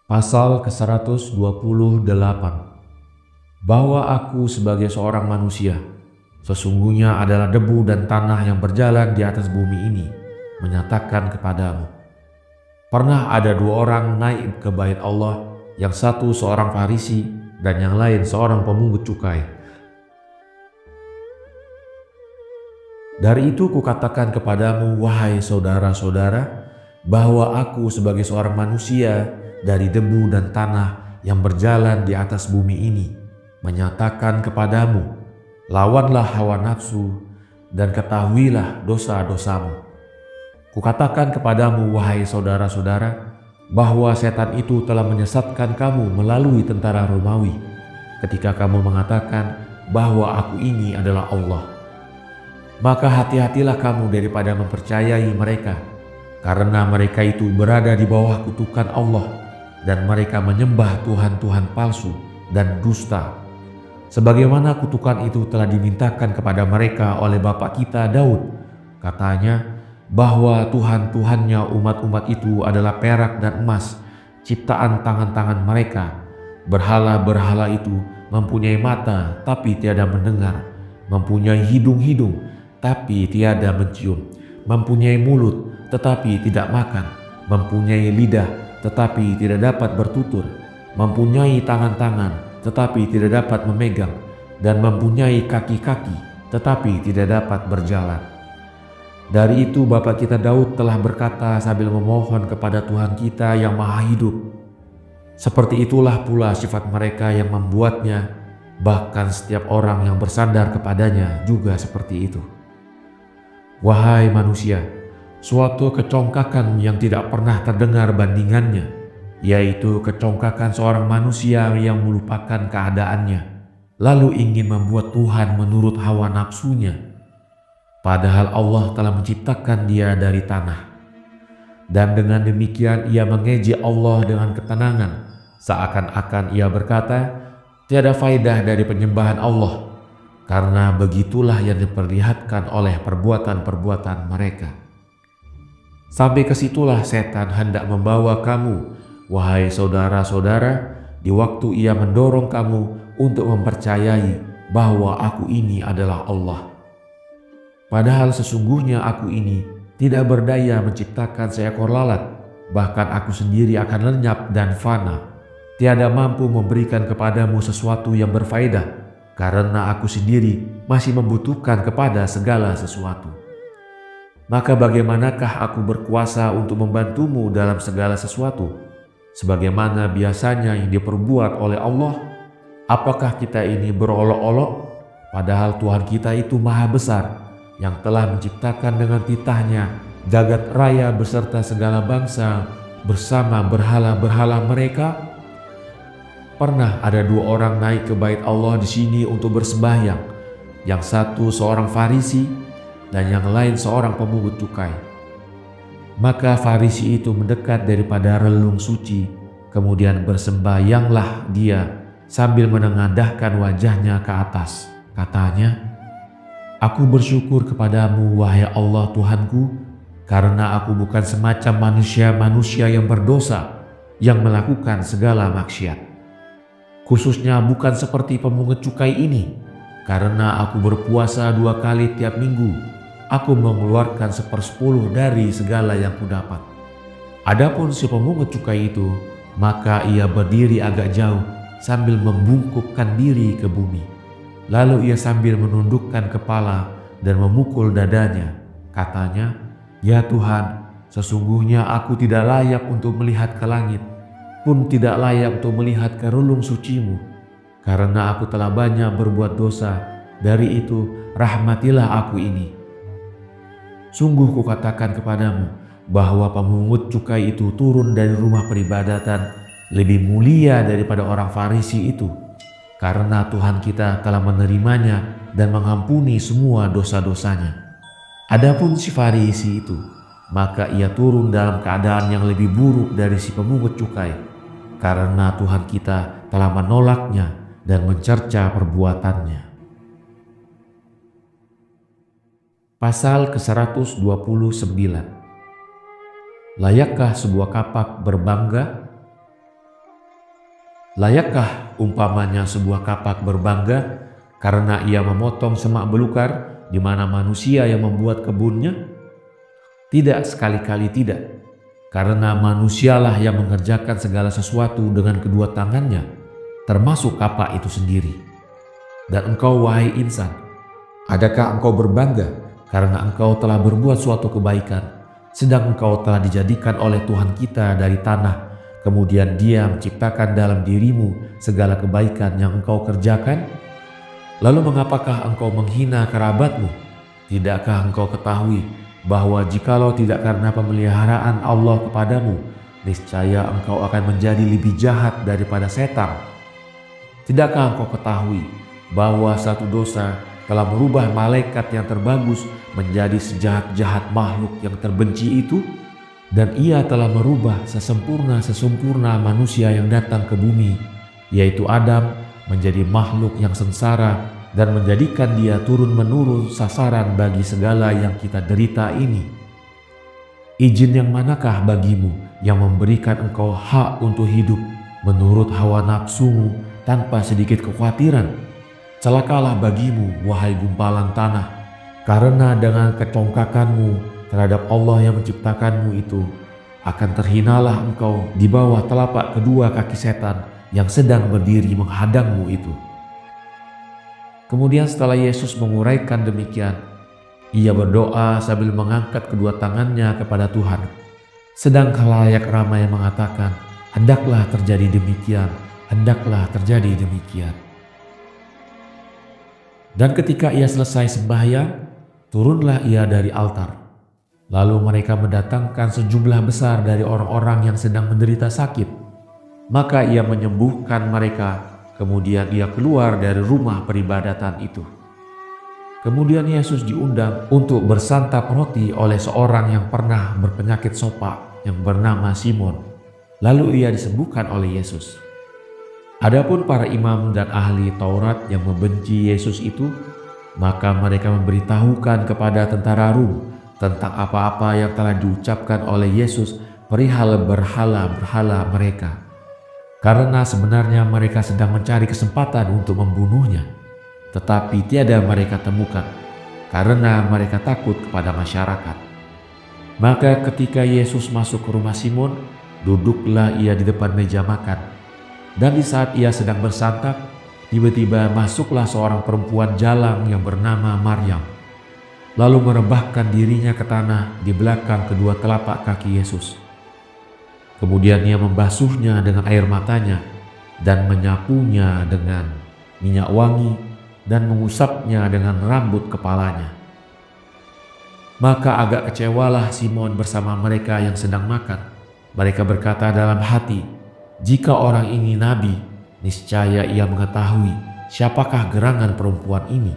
Pasal ke-128. Bahwa aku sebagai seorang manusia sesungguhnya adalah debu dan tanah yang berjalan di atas bumi ini, menyatakan kepadamu. Pernah ada dua orang naik ke bait Allah, yang satu seorang Farisi dan yang lain seorang pemungut cukai. Dari itu kukatakan kepadamu, wahai saudara-saudara, bahwa aku sebagai seorang manusia dari debu dan tanah yang berjalan di atas bumi ini, menyatakan kepadamu, lawanlah hawa nafsu dan ketahuilah dosa-dosamu. Kukatakan kepadamu, wahai saudara-saudara, bahwa setan itu telah menyesatkan kamu melalui tentara Romawi, ketika kamu mengatakan bahwa aku ini adalah Allah. Maka hati-hatilah kamu daripada mempercayai mereka, karena mereka itu berada di bawah kutukan Allah, dan mereka menyembah tuhan-tuhan palsu dan dusta. Sebagaimana kutukan itu telah dimintakan kepada mereka oleh Bapa kita Daud. Katanya bahwa Tuhan-Tuhannya umat-umat itu adalah perak dan emas, ciptaan tangan-tangan mereka. Berhala-berhala itu mempunyai mata tapi tiada mendengar, mempunyai hidung-hidung tapi tiada mencium, mempunyai mulut tetapi tidak makan, mempunyai lidah tetapi tidak dapat bertutur, mempunyai tangan-tangan tetapi tidak dapat memegang, dan mempunyai kaki-kaki tetapi tidak dapat berjalan. Dari itu Bapa kita Daud telah berkata sambil memohon kepada Tuhan kita yang maha hidup. Seperti itulah pula sifat mereka yang membuatnya, bahkan setiap orang yang bersandar kepadanya juga seperti itu. Wahai manusia, suatu kecongkakan yang tidak pernah terdengar bandingannya, yaitu kecongkakan seorang manusia yang melupakan keadaannya, lalu ingin membuat Tuhan menurut hawa nafsunya, padahal Allah telah menciptakan dia dari tanah. Dan dengan demikian ia mengejek Allah dengan ketenangan, seakan-akan ia berkata, tiada faedah dari penyembahan Allah, karena begitulah yang diperlihatkan oleh perbuatan-perbuatan mereka. Sampai kesitulah setan hendak membawa kamu, wahai saudara-saudara, di waktu ia mendorong kamu untuk mempercayai bahwa aku ini adalah Allah. Padahal sesungguhnya aku ini tidak berdaya menciptakan seekor lalat, bahkan aku sendiri akan lenyap dan fana, tiada mampu memberikan kepadamu sesuatu yang berfaedah, karena aku sendiri masih membutuhkan kepada segala sesuatu. Maka bagaimanakah aku berkuasa untuk membantumu dalam segala sesuatu? Sebagaimana biasanya yang diperbuat oleh Allah. Apakah kita ini berolok-olok? Padahal Tuhan kita itu maha besar, yang telah menciptakan dengan titahnya jagat raya beserta segala bangsa bersama berhala-berhala mereka. Pernah ada dua orang naik ke bait Allah di sini untuk bersembahyang, yang satu seorang Farisi dan yang lain seorang pemungut cukai. Maka Farisi itu mendekat daripada relung suci, kemudian bersembahyanglah dia sambil menengadahkan wajahnya ke atas. Katanya, aku bersyukur kepadamu wahai Allah Tuhanku, karena aku bukan semacam manusia-manusia yang berdosa, yang melakukan segala maksiat. Khususnya bukan seperti pemungut cukai ini, karena aku berpuasa 2 kali tiap minggu. Aku mengeluarkan 1/10 dari segala yang kudapat. Adapun si pemungut cukai itu, maka ia berdiri agak jauh sambil membungkukkan diri ke bumi. Lalu ia sambil menundukkan kepala dan memukul dadanya. Katanya, ya Tuhan, sesungguhnya aku tidak layak untuk melihat ke langit, pun tidak layak untuk melihat ke relung suci-Mu, karena aku telah banyak berbuat dosa. Dari itu rahmatilah aku ini. Sungguh kukatakan kepadamu bahwa pemungut cukai itu turun dari rumah peribadatan lebih mulia daripada orang Farisi itu, karena Tuhan kita telah menerimanya dan mengampuni semua dosa-dosanya. Adapun si Farisi itu, maka ia turun dalam keadaan yang lebih buruk dari si pemungut cukai, karena Tuhan kita telah menolaknya dan mencerca perbuatannya. Pasal ke-129. Layakkah sebuah kapak berbangga? Layakkah umpamanya sebuah kapak berbangga karena ia memotong semak belukar di mana manusia yang membuat kebunnya? Tidak, sekali-kali tidak. Karena manusialah yang mengerjakan segala sesuatu dengan kedua tangannya, termasuk kapak itu sendiri. Dan engkau, wahai insan, adakah engkau berbangga karena engkau telah berbuat suatu kebaikan, sedang engkau telah dijadikan oleh Tuhan kita dari tanah, kemudian Dia menciptakan dalam dirimu segala kebaikan yang engkau kerjakan? Lalu mengapakah engkau menghina kerabatmu? Tidakkah engkau ketahui bahwa jikalau tidak karena pemeliharaan Allah kepadamu, niscaya engkau akan menjadi lebih jahat daripada setan? Tidakkah engkau ketahui bahwa satu dosa telah merubah malaikat yang terbagus menjadi sejahat-jahat makhluk yang terbenci itu? Dan ia telah merubah sesempurna manusia yang datang ke bumi, yaitu Adam, menjadi makhluk yang sengsara dan menjadikan dia turun-menurun sasaran bagi segala yang kita derita ini. Izin yang manakah bagimu yang memberikan engkau hak untuk hidup menurut hawa nafsumu tanpa sedikit kekhawatiran? Celakalah bagimu, wahai gumpalan tanah, karena dengan kecongkakanmu terhadap Allah yang menciptakanmu itu, akan terhinalah engkau di bawah telapak kedua kaki setan yang sedang berdiri menghadangmu itu. Kemudian setelah Yesus menguraikan demikian, ia berdoa sambil mengangkat kedua tangannya kepada Tuhan. Sedang khalayak ramai mengatakan, "Hendaklah terjadi demikian, hendaklah terjadi demikian." Dan ketika ia selesai sembahyang, turunlah ia dari altar. Lalu mereka mendatangkan sejumlah besar dari orang-orang yang sedang menderita sakit. Maka ia menyembuhkan mereka, kemudian ia keluar dari rumah peribadatan itu. Kemudian Yesus diundang untuk bersantap roti oleh seorang yang pernah berpenyakit sopak yang bernama Simon. Lalu ia disembuhkan oleh Yesus. Adapun para imam dan ahli Taurat yang membenci Yesus itu, maka mereka memberitahukan kepada tentara Rom tentang apa-apa yang telah diucapkan oleh Yesus perihal berhala-berhala mereka. Karena sebenarnya mereka sedang mencari kesempatan untuk membunuhnya, tetapi tiada mereka temukan, karena mereka takut kepada masyarakat. Maka ketika Yesus masuk ke rumah Simon, duduklah ia di depan meja makan. Dan di saat ia sedang bersantap, tiba-tiba masuklah seorang perempuan jalang yang bernama Maryam, lalu merebahkan dirinya ke tanah di belakang kedua telapak kaki Yesus. Kemudian ia membasuhnya dengan air matanya dan menyapunya dengan minyak wangi dan mengusapnya dengan rambut kepalanya. Maka agak kecewalah Simon bersama mereka yang sedang makan. Mereka berkata dalam hati, "Jika orang ini nabi, niscaya ia mengetahui siapakah gerangan perempuan ini,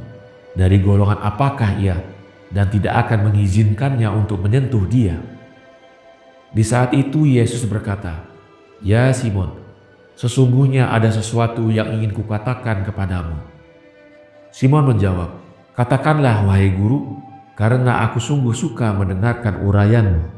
dari golongan apakah ia, dan tidak akan mengizinkannya untuk menyentuh dia." Di saat itu Yesus berkata, "Ya Simon, sesungguhnya ada sesuatu yang ingin kukatakan kepadamu." Simon menjawab, "Katakanlah wahai guru, karena aku sungguh suka mendengarkan uraianmu."